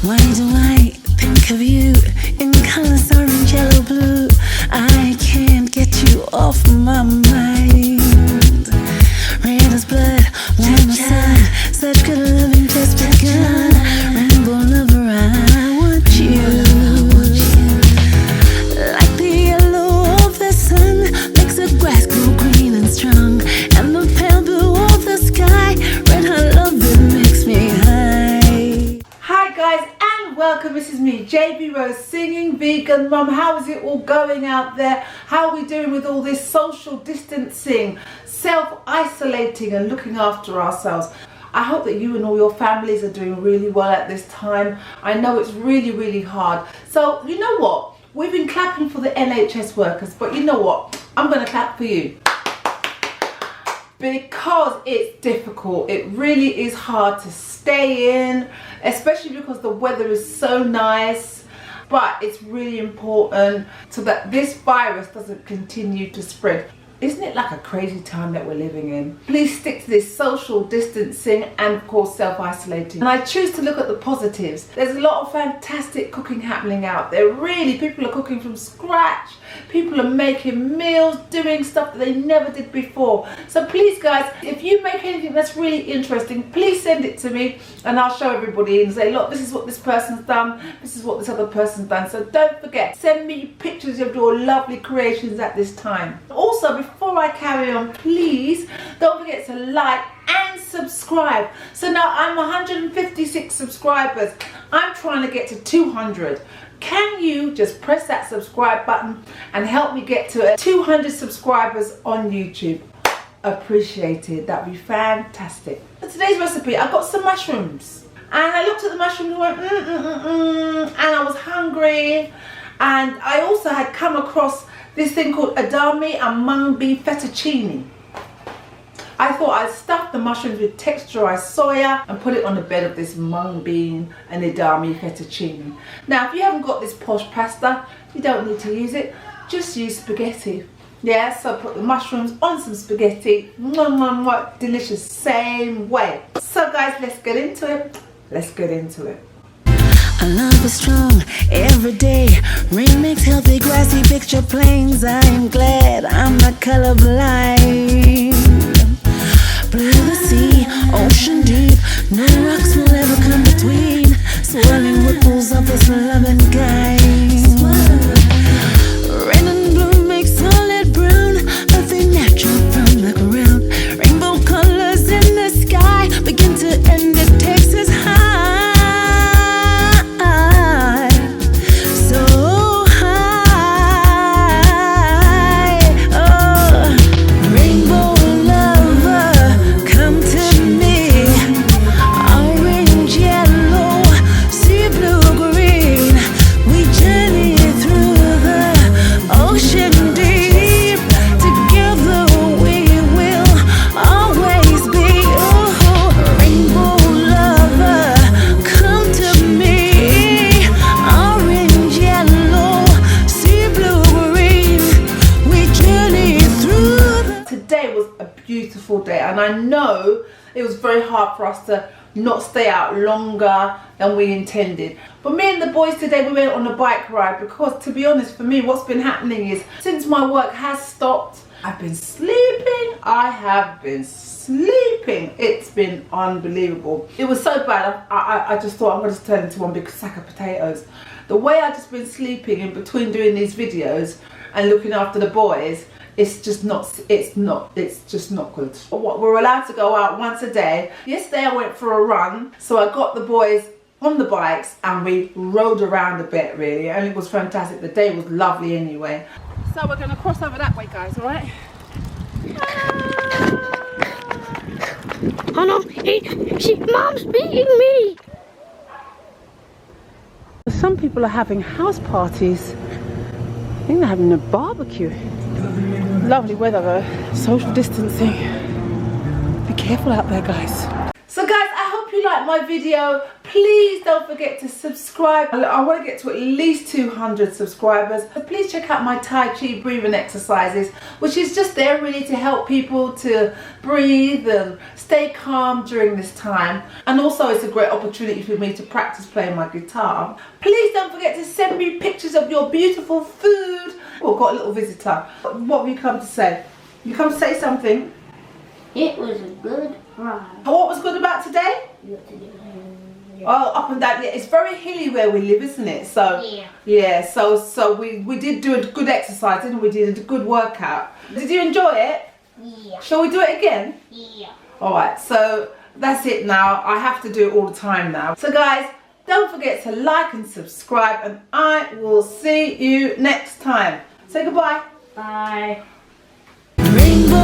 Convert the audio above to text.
Why do I think of you in colors orange, yellow, blue? I can't get you off my mind. Red as blood, warm as sun, such good loving just begun. Rainbow lover, I want you. Like the yellow of the sun makes the grass grow green and strong, and the pale blue of the sky, red hot love that makes me high. Hi guys, and welcome. This is me, JBRose, singing vegan mum. How is it all going out there? How are we doing with all this social distancing, self-isolating and looking after ourselves? I hope that you and all your families are doing really well at this time. I know it's really hard. So you know what? We've been clapping for the NHS workers, but you know what? I'm going to clap for you. Because it's difficult. It really is hard to stay in, especially because the weather is so nice. But it's really important so that this virus doesn't continue to spread. Isn't it like a crazy time that we're living in? Please stick to this social distancing and of course self-isolating. And I choose to look at the positives. There's a lot of fantastic cooking happening out there. Really, people are cooking from scratch. People are making meals, doing stuff that they never did before. So please guys, if you make anything that's really interesting, please send it to me and I'll show everybody and say, look, this is what this person's done, this is what this other person's done. So don't forget, send me pictures of your lovely creations at this time. Also, before I carry on, please don't forget to like and subscribe. So now I'm 156 subscribers. I'm trying to get to 200. Can you just press that subscribe button and help me get to 200 subscribers on YouTube? Appreciated. That'd be fantastic. For today's recipe, I got some mushrooms and I looked at the mushrooms and went and I was hungry, and I also had come across this thing called edamame and mung bean fettuccine. I thought I'd stuff the mushrooms with texturized soya and put it on the bed of this mung bean and edamame fettuccine. Now, if you haven't got this posh pasta, you don't need to use it. Just use spaghetti. Yeah, so put the mushrooms on some spaghetti. Delicious, same way. So guys, let's get into it. Let's get into it. Our love is strong every day. Rain makes healthy grassy picture plains. I am glad I'm not colorblind. Blue the sea, ocean deep, no rocks will ever come between. Swirling ripples of this loving kind. Red and blue make solid brown, but they natural from the ground. Rainbow colors in the sky begin to end, it takes us high. Day, and I know it was very hard for us to not stay out longer than we intended, but me and the boys today, we went on a bike ride because, to be honest, for me what's been happening is, since my work has stopped, I've been sleeping. I have been sleeping. It's been unbelievable. It was so bad, I just thought I'm going to just turn into one big sack of potatoes. The way I've just been sleeping in between doing these videos and looking after the boys, it's just not good. We're allowed to go out once a day. Yesterday I went for a run, so I got the boys on the bikes and we rode around a bit really, and it was fantastic. The day was lovely anyway. So we're going to cross over that way, guys, alright? Oh no, Mom's beating me! Some people are having house parties. I think they're having a barbecue. Lovely weather though, social distancing. Be careful out there, guys. So guys, I hope you liked my video. Please don't forget to subscribe. I want to get to at least 200 subscribers. So please check out my Tai Chi breathing exercises, which is just there really to help people to breathe and stay calm during this time. And also it's a great opportunity for me to practice playing my guitar. Please don't forget to send me pictures of your beautiful food. Oh, got a little visitor. What have you come to say? You come to say something? It was a good ride. What was good about today? Oh, up and down. Yeah, it's very hilly where we live, isn't it? So yeah. So we did do a good exercise, didn't we? Did a good workout. Did you enjoy it? Yeah. Shall we do it again? Yeah. All right. So that's it now. I have to do it all the time now. So guys, don't forget to like and subscribe, and I will see you next time. Say goodbye. Bye.